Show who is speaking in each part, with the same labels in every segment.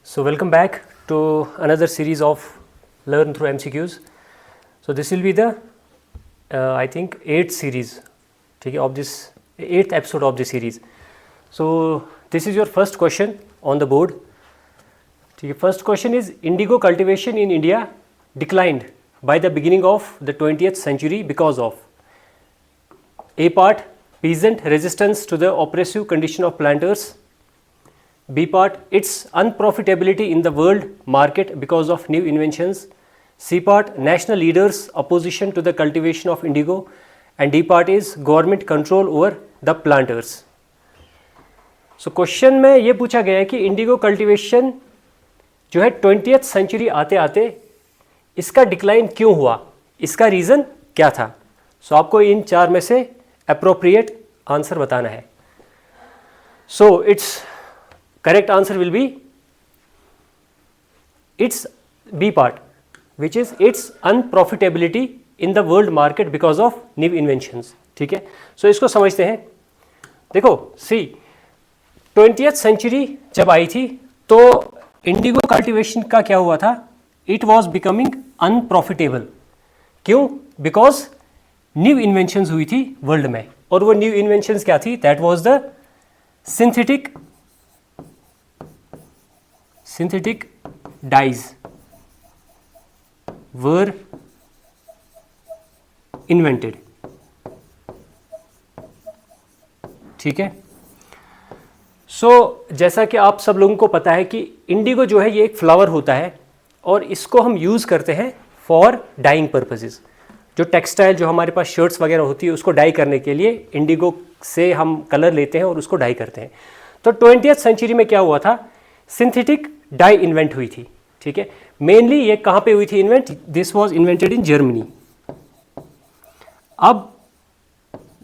Speaker 1: So welcome back to another series of Learn through MCQs. So this will be the I think 8th series, okay, of this 8th episode of this series. So this is your first question on the board. The first question is, indigo cultivation in India declined by the beginning of the 20th century because of A part, peasant resistance to the oppressive condition of planters. B part, its unprofitability in the world market because of new inventions. C part, national leaders' opposition to the cultivation of indigo. And D part is government control over the planters. So question में ये पूछा गया है कि Indigo cultivation जो है 20th century आते आते इसका डिक्लाइन क्यों हुआ, इसका रीज़न क्या था. सो आपको इन चार में से अप्रोप्रिएट आंसर बताना है. So it's correct answer will be its B part, which is its unprofitability in the world market because of new inventions. ठीक है, सो इसको समझते हैं. देखो सी 20th सेंचुरी जब आई थी तो इंडिगो कल्टीवेशन का क्या हुआ था, इट वॉज बिकमिंग अनप्रॉफिटेबल. क्यों? बिकॉज न्यू इन्वेंशंस हुई थी वर्ल्ड में, और वो न्यू इन्वेंशंस क्या थी, that was the synthetic dyes were invented. ठीक है, सो जैसा कि आप सब लोगों को पता है कि इंडिगो जो है ये एक फ्लावर होता है और इसको हम यूज़ करते हैं फॉर डाइंग पर्पसेस. जो टेक्सटाइल जो हमारे पास शर्ट्स वगैरह होती है उसको डाई करने के लिए इंडिगो से हम कलर लेते हैं और उसको डाई करते हैं. तो 20th सेंचुरी में क्या हुआ था, सिंथेटिक डाई इन्वेंट हुई थी. ठीक है, मेनली ये कहाँ पे हुई थी invent, this was invented in Germany. अब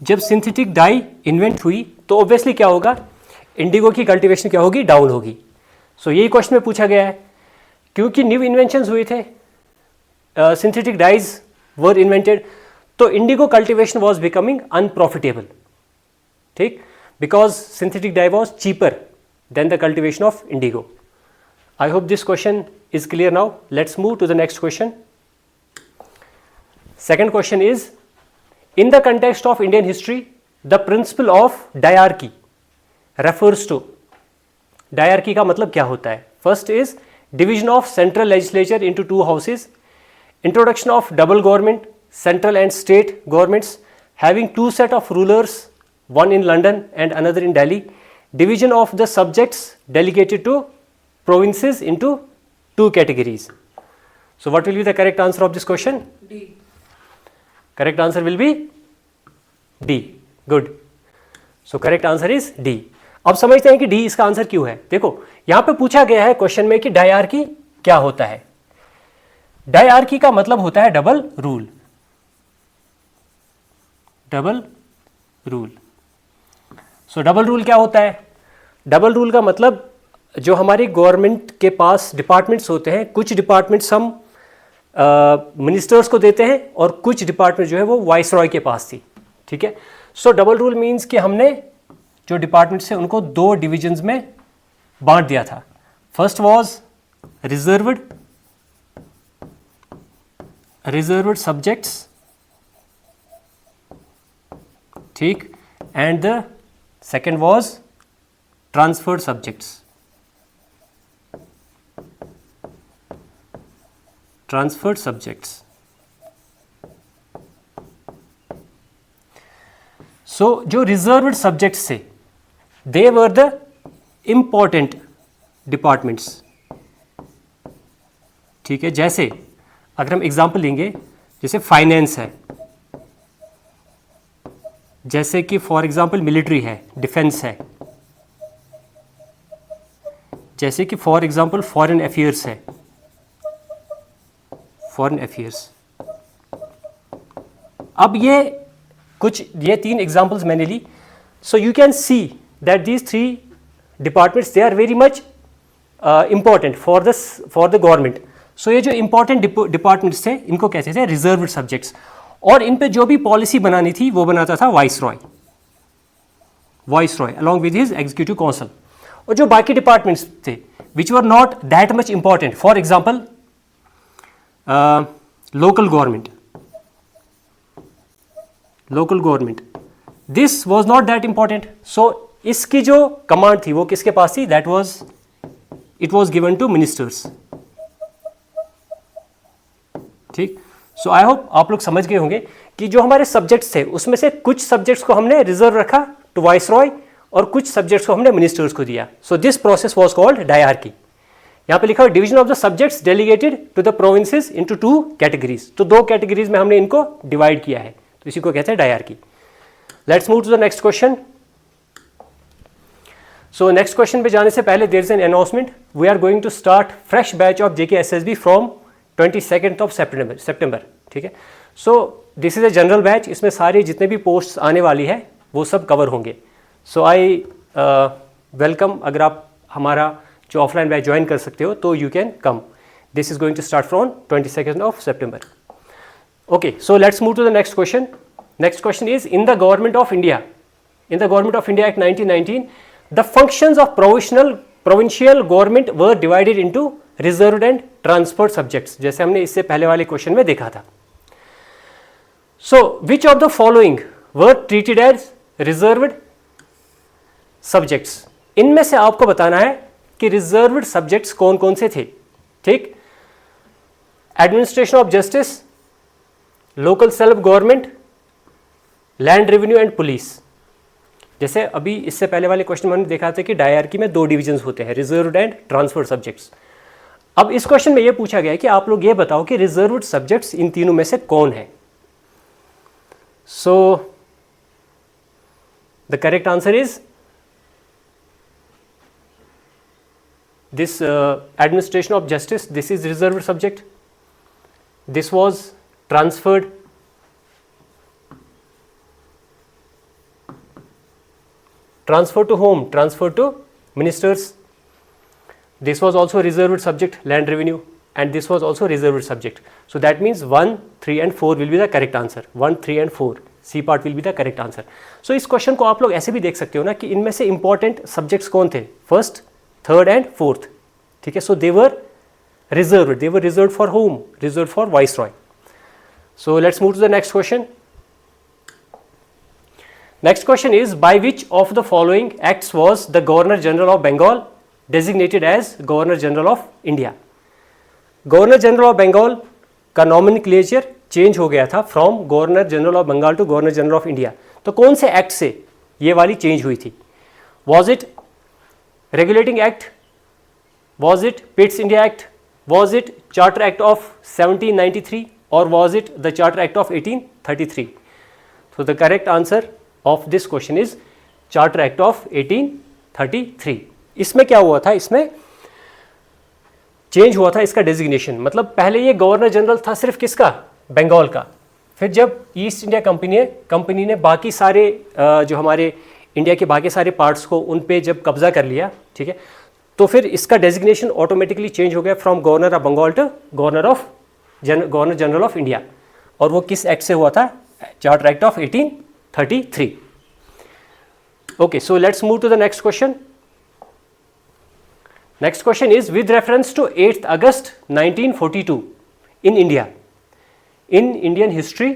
Speaker 1: जब सिंथेटिक डाई इन्वेंट हुई तो ऑब्वियसली क्या होगा, इंडिगो की कल्टीवेशन क्या होगी, डाउन होगी. सो यही क्वेश्चन में पूछा गया है, क्योंकि न्यू इन्वेंशंस हुए थे, सिंथेटिक डाइज वर इन्वेंटेड, तो indigo cultivation was becoming unprofitable. ठीक, because synthetic dye was cheaper than the cultivation of indigo. I hope this question is clear now. Let's move to the next question. Second question is, in the context of Indian history, the principle of diarchy refers to. Diarchy का मतलब क्या होता है? First is division of central legislature into two houses, introduction of double government, central and state governments having two set of rulers, one in London and another in Delhi, division of the subjects delegated to provinces into two categories. So what will be the correct answer of this question?
Speaker 2: D.
Speaker 1: Correct answer will be D. Good. So correct answer is D. अब समझते हैं कि D इसका answer क्यों है. देखो यहाँ पे पूछा गया है क्वेश्चन में कि डायआर्की क्या होता है. डायआर्की का मतलब होता है डबल रूल. Double rule. सो डबल रूल क्या होता है? डबल रूल का मतलब जो हमारी गवर्नमेंट के पास डिपार्टमेंट्स होते हैं, कुछ डिपार्टमेंट्स हम मिनिस्टर्स को देते हैं और कुछ डिपार्टमेंट जो है वो वाइसरॉय के पास थी. ठीक है, सो डबल रूल मींस कि हमने जो डिपार्टमेंट्स हैं उनको दो डिविजन्स में बांट दिया था. फर्स्ट वाज रिजर्व्ड सब्जेक्ट्स, ठीक, and the second was transferred subjects. Transferred subjects. So जो reserved subjects थे, they were the important departments. ठीक है, जैसे अगर हम एग्जाम्पल लेंगे, जैसे फाइनेंस है, जैसे कि फॉर एग्जाम्पल मिलिट्री है, डिफेंस है, जैसे कि फॉर एग्जाम्पल फॉरेन अफेयर्स है, फॉरेन अफेयर्स. अब ये तीन एग्जाम्पल्स मैंने ली. So you can see that these three departments they are very much important for the government. So ये जो इंपॉर्टेंट डिपार्टमेंट्स थे इनको कहते थे रिजर्व्ड सब्जेक्ट्स, और इन पे जो भी पॉलिसी बनानी थी वो बनाता था viceroy along with his executive council. और जो बाकी डिपार्टमेंट्स थे which were not that much important. For example, local government. This was not that important. So इसकी जो कमांड थी वो किसके पास थी? It was given to ministers. ठीक. सो आई होप आप लोग समझ गए होंगे कि जो हमारे सब्जेक्ट्स थे उसमें से कुछ सब्जेक्ट्स को हमने रिजर्व रखा टू वाइसरॉय और कुछ सब्जेक्ट्स को हमने मिनिस्टर्स को दिया. So this process was called dyarchy. यहाँ पे लिखा हुआ division of the subjects delegated to the provinces into 2 categories. तो 2 कैटेगरीज में हमने इनको डिवाइड किया है, तो इसी को कहते हैं dyarchy. Let's move to the next question. So next question पे जाने से पहले there is an announcement. We are going to start fresh batch of JKSSB from 22 of September. ठीक है. So this is a general batch. इसमें सारे जितने भी पोस्ट्स आने वाली है वो सब कवर होंगे. सो आई वेलकम. अगर आप हमारा जो ऑफलाइन बैच ज्वाइन कर सकते हो तो you can come. This is going to start from 22 of September. Okay, so let's move to the next question. Next question is in the government of India act 1919 the functions of provincial government were divided into reserved and transferred subjects, जैसे हमने इससे पहले वाले question में देखा था. So which of the following were treated as reserved subjects. इनमें से आपको बताना है कि रिजर्व्ड सब्जेक्ट्स कौन कौन से थे. ठीक. Administration of justice, local self government, land revenue and police. जैसे अभी इससे पहले वाले क्वेश्चन में हमने देखा था कि डायरकी में 2 डिविजन्स होते हैं, रिजर्व्ड एंड ट्रांसफर्ड सब्जेक्ट्स. अब इस क्वेश्चन में ये पूछा गया है कि आप लोग ये बताओ कि रिजर्व्ड सब्जेक्ट्स इन तीनों में से कौन है. So the correct answer is this administration of justice. This is reserved subject. This was transferred to whom? Transferred to ministers. This was also reserved subject, land revenue, and this was also reserved subject. So that means 1, 3 and 4 will be the correct answer. 1, 3 and 4 C part will be the correct answer. So इस question को आप लोग ऐसे भी देख सकते हो ना कि इनमें से इंपॉर्टेंट सब्जेक्ट्स कौन थे, फर्स्ट, थर्ड एंड फोर्थ. ठीक है. So they were reserved for whom? Reserved for viceroy. So let's move to the next question. Next question is by which of the following acts was the governor general of Bengal designated as governor general of India. Governor general of Bengal का nomenclature change हो गया था from governor general of Bengal to governor general of India. तो कौन से act से ये वाली चेंज हुई थी? Was it regulating act? Was it Pitt's India Act? Was it Charter Act of 1793 or was it the Charter Act of 1833? So the correct answer of this question is Charter Act of 1833. इसमें क्या हुआ था? इसमें change हुआ था इसका designation. मतलब पहले ये गवर्नर जनरल था सिर्फ किसका? बंगाल का. फिर जब ईस्ट इंडिया कंपनी ने बाकी सारे जो हमारे इंडिया के बाकी सारे पार्ट्स को उन पे जब कब्जा कर लिया, ठीक है, तो फिर इसका डेजिग्नेशन ऑटोमेटिकली चेंज हो गया from governor of Bengal to governor general of India. और वो किस एक्ट से हुआ था? Charter act of 1833. Okay, so let's move to the next question. Next question is with reference to 8 August 1942 in India, in Indian history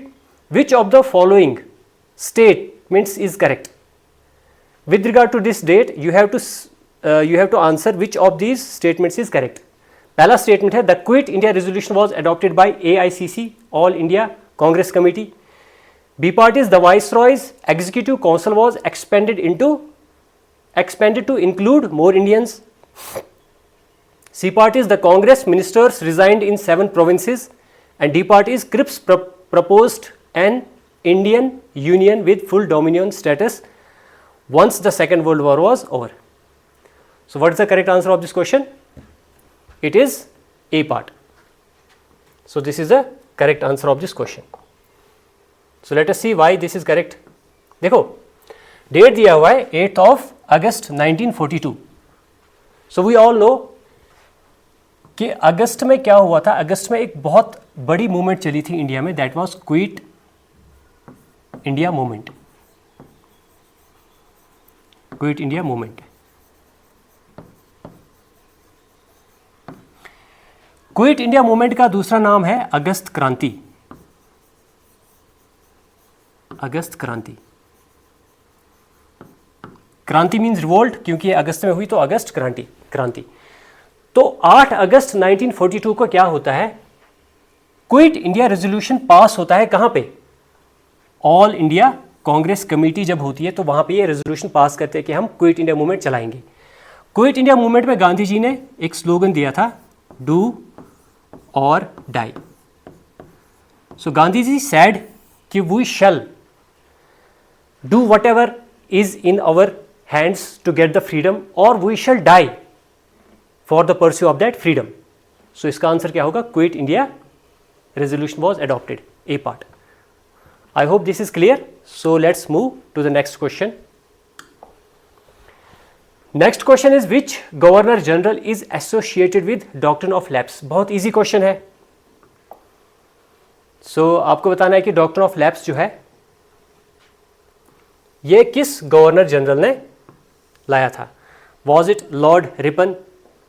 Speaker 1: which of the following statements is correct. With regard to this date you have to answer which of these statements is correct. पहला statement है the quit India resolution was adopted by AICC all India Congress committee. B part is the Viceroy's executive council was expanded to include more Indians. C part is the Congress ministers resigned in 7 provinces, and D part is Cripps proposed an Indian union with full dominion status once the Second World War was over. So what is the correct answer of this question? It is A part. So this is the correct answer of this question. So let us see why this is correct. देखो date दिया हुआ है 8 of August 1942. So we all know कि अगस्त में क्या हुआ था. अगस्त में एक बहुत बड़ी मूवमेंट चली थी इंडिया में, that was quit India movement. Quit India movement. Quit India movement का दूसरा नाम है अगस्त क्रांति। अगस्त क्रांति, क्रांति मीन्स रिवोल्ट, क्योंकि अगस्त में हुई तो अगस्त क्रांति। तो 8 अगस्त 1942 को क्या होता है, क्विट इंडिया रेजोल्यूशन पास होता है। कहां पे, ऑल इंडिया कांग्रेस कमेटी जब होती है तो वहां पे ये रेजोल्यूशन पास करते हैं कि हम क्विट इंडिया मूवमेंट चलाएंगे। क्विट इंडिया मूवमेंट में गांधी जी ने एक स्लोगन दिया था, do or die. So Gandhi ji said कि we shall do whatever is in our hands to get the freedom or we shall die for the pursuit of that freedom. So इसका answer क्या होगा, quit India resolution was adopted, A part. I hope this is clear. So let's move to the next question. Next question is which Governor General is associated with doctrine of lapse? बहुत easy question है. So आपको बताना है कि doctrine of lapse जो है ये किस गवर्नर जनरल ने लाया था. Was it Lord Ripon?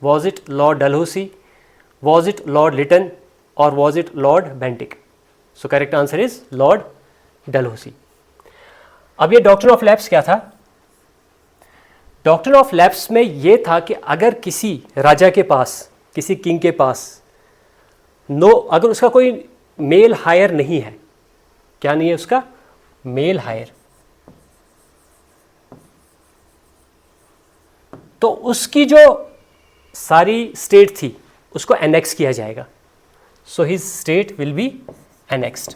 Speaker 1: Was it Lord Dalhousie? Was it Lord Lytton? Or was it Lord Bentinck? So correct answer is Lord Dalhousie. अब ये डॉक्ट्रिन ऑफ लैप्स क्या था? डॉक्ट्रिन ऑफ लैप्स में ये था कि अगर किसी राजा के पास, किसी किंग के पास अगर उसका कोई मेल हायर नहीं है, क्या नहीं है उसका, मेल हायर, तो उसकी जो सारी स्टेट थी उसको एनेक्स किया जाएगा. So his state will be annexed.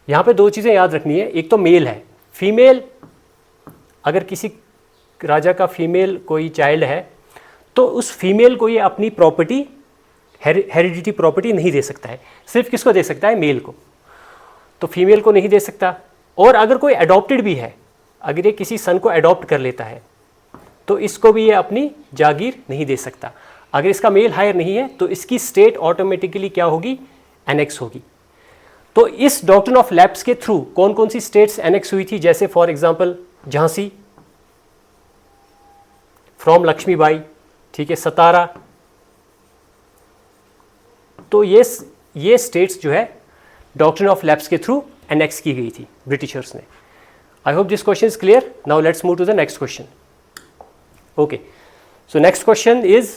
Speaker 1: यहां पे दो चीजें याद रखनी है. एक तो मेल है, फीमेल, अगर किसी राजा का फीमेल कोई चाइल्ड है तो उस फीमेल को ये अपनी प्रॉपर्टी, हेरिडिटी प्रॉपर्टी नहीं दे सकता है. सिर्फ किसको दे सकता है, मेल को. तो फीमेल को नहीं दे सकता. और अगर कोई अडॉप्टेड भी है, अगर ये किसी सन को अडॉप्ट कर लेता है तो इसको भी ये अपनी जागीर नहीं दे सकता. अगर इसका मेल हायर नहीं है तो इसकी स्टेट ऑटोमेटिकली क्या होगी, एनेक्स होगी. तो इस डॉक्ट्रिन ऑफ लैप्स के थ्रू कौन कौन सी स्टेट्स एनेक्स हुई थी, जैसे for example Jhansi from Lakshmibai, ठीक है, सतारा. तो ये स्टेट्स जो है डॉक्ट्रिन ऑफ लैप्स के थ्रू एनेक्स की गई थी ब्रिटिशर्स ने. I hope this question is clear. Now let's move to the next question. Okay, so next question is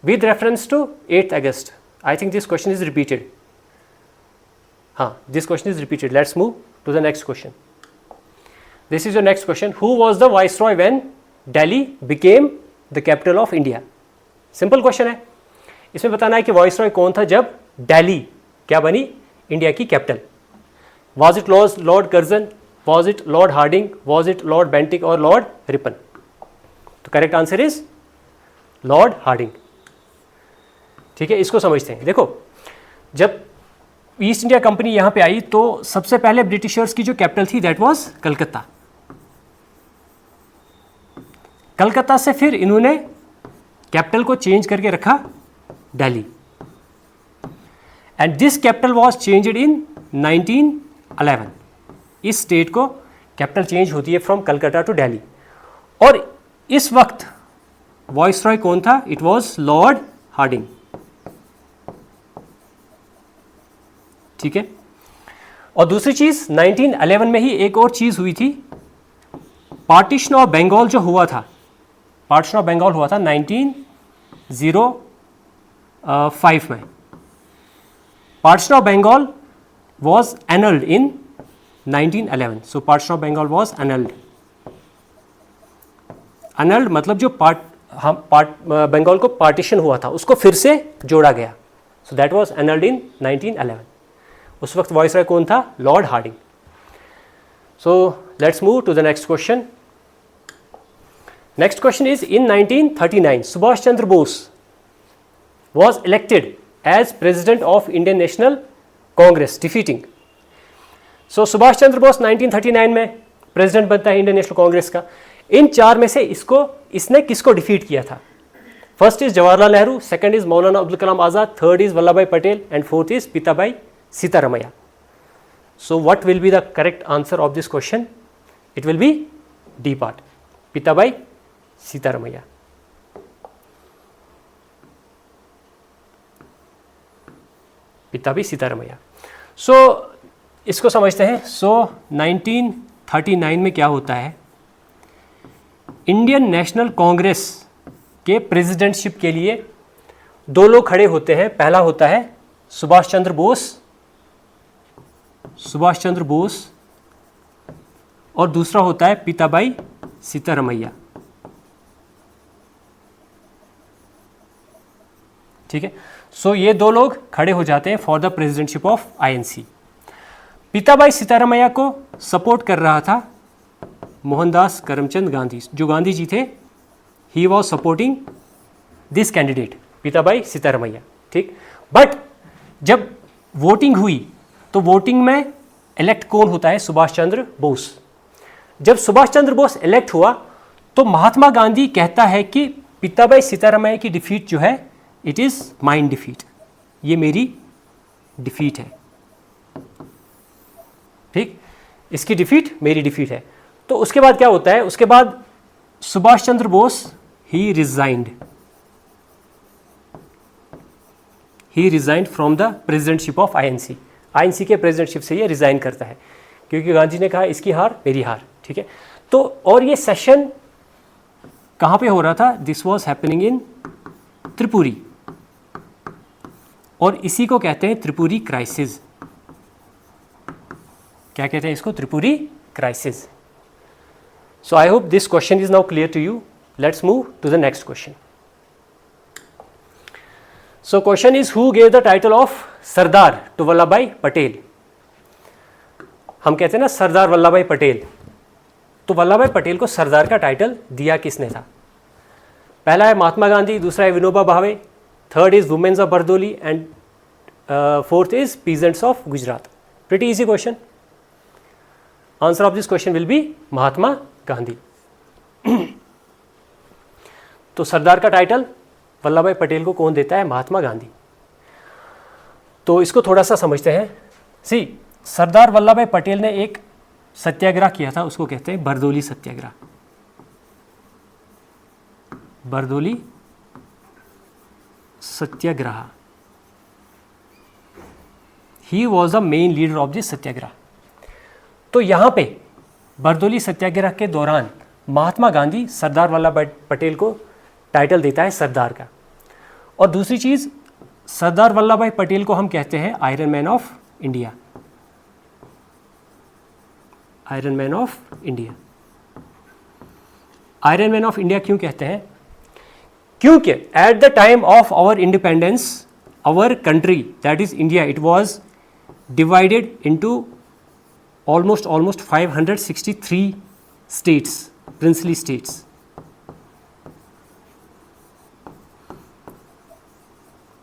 Speaker 1: with reference to 8th August. I think this question is repeated. This question is repeated. Let's move to the next question. This is your next question. Who was the viceroy when Delhi became the capital of India? Simple question है. इसमें बताना है कि viceroy कौन था जब दिल्ली क्या बनी, इंडिया की capital. Was it Lord Curzon? Was it Lord Harding? Was it Lord Bentinck or Lord Ripon? तो correct answer is Lord Hardinge. ठीक है, इसको समझते हैं. देखो, जब ईस्ट इंडिया कंपनी यहां पे आई तो सबसे पहले ब्रिटिशर्स की जो कैपिटल थी दैट वाज कलकत्ता. कलकत्ता से फिर इन्होंने कैपिटल को चेंज करके रखा Delhi. And this capital was changed in 1911. इस स्टेट को कैपिटल चेंज होती है फ्रॉम कलकत्ता टू दिल्ली. और इस वक्त वॉइसरॉय कौन था, इट वाज लॉर्ड हार्डिंग. ठीक है. और दूसरी चीज 1911 में ही एक और चीज हुई थी, पार्टीशन ऑफ बंगाल जो हुआ था, पार्टीशन ऑफ बंगाल हुआ था 1905 में. Partition of Bengal was annulled in 1911. So partition of Bengal was annulled. Annulled मतलब जो बंगाल को पार्टीशन हुआ था उसको फिर से जोड़ा गया. So that was annulled in 1911. उस वक्त वॉइसरॉय कौन था, Lord Hardinge. So let's move to the next question. Next question is in 1939 Subhash Chandra Bose was elected as president of Indian National Congress, defeating. So Subhash Chandra Bose 1939 में president बनता है Indian national Congress का. इन चार में से इसने किसको डिफीट किया था? First is Jawaharlal Nehru, second is Maulana Abdul Kalam Azad, third is Vallabh भाई Patel and fourth is Pitabhai Sitaramayya. So what will be the correct answer of this question? It will be D part, Pitabhai Sitaramayya. Pitabai Sitaramayya. So इसको समझते हैं। सो 1939 में क्या होता है, इंडियन नेशनल कांग्रेस के प्रेसिडेंटशिप के लिए दो लोग खड़े होते हैं। पहला होता है सुभाष चंद्र बोस और दूसरा होता है पिताबाई सीतारमैया। ठीक है, सो ये दो लोग खड़े हो जाते हैं for the presidentship of INC. Pitabai Sitaramayya को सपोर्ट कर रहा था मोहनदास करमचंद गांधी, जो गांधी जी थे। He was supporting this candidate Pitabai Sitaramayya. ठीक, बट जब वोटिंग हुई तो वोटिंग में इलेक्ट कौन होता है, सुभाष चंद्र बोस। जब सुभाष चंद्र बोस इलेक्ट हुआ तो महात्मा गांधी कहता है कि पिताबाई सीतारमैया की डिफीट जो है, इट इज माइन डिफीट, ये मेरी डिफीट है। ठीक, इसकी डिफीट मेरी डिफीट है। तो उसके बाद क्या होता है, उसके बाद Subhash Chandra Bose he resigned from the presidentship of INC. INC के प्रेसिडेंटशिप से ये रिजाइन करता है क्योंकि गांधी ने कहा इसकी हार मेरी हार। ठीक है, तो और ये सेशन कहाँ पे हो रहा था, this was happening in Tripuri, और इसी को कहते हैं त्रिपुरी क्राइसिस। क्या कहते हैं इसको, Tripuri crisis. So I hope this question is now clear to you. Let's move to the next question. So question is who gave the title of Sardar to Vallabh भाई पटेल। हम कहते हैं ना सरदार वल्लभ भाई पटेल, तो वल्लभ भाई पटेल को सरदार का टाइटल दिया किसने था? पहला है महात्मा गांधी, दूसरा है Vinoba Bhave, third is women's of Bardoli and fourth is peasants of Gujarat. Pretty easy question. Answer of this question will be Mahatma Gandhi. तो सरदार का टाइटल वल्लभ भाई पटेल को कौन देता है? महात्मा गांधी। तो इसको थोड़ा सा समझते हैं। सी, सरदार वल्लभ भाई पटेल ने एक सत्याग्रह किया था, उसको कहते हैं Bardoli Satyagraha. Bardoli Satyagraha, he was the main leader of this Satyagraha. तो यहाँ पे बरदोली सत्याग्रह के दौरान महात्मा गांधी सरदार वल्लभ भाई पटेल को टाइटल देता है सरदार का। और दूसरी चीज़, सरदार वल्लभ भाई पटेल को हम कहते हैं iron man of India. Iron man of India. Iron man of India क्यों कहते हैं? क्योंकि at the time of our independence, our country that is India, it was divided into almost 563 states, princely states.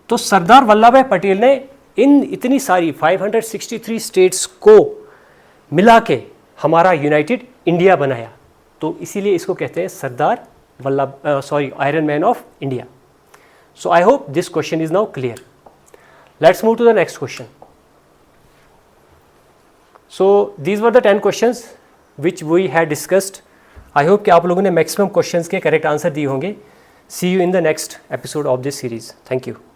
Speaker 1: तो सरदार वल्लभ भाई पटेल ने इन इतनी सारी 563 states को मिला के हमारा यूनाइटेड इंडिया बनाया। तो इसीलिए इसको कहते हैं Sardar iron man of India. So I hope this question is now clear. Let's move to the next question. So these were the 10 questions which we had discussed. I hope कि आप लोगों ने मैक्सिमम क्वेश्चंस के correct answer दिए होंगे। See you in the next episode of this series. Thank you.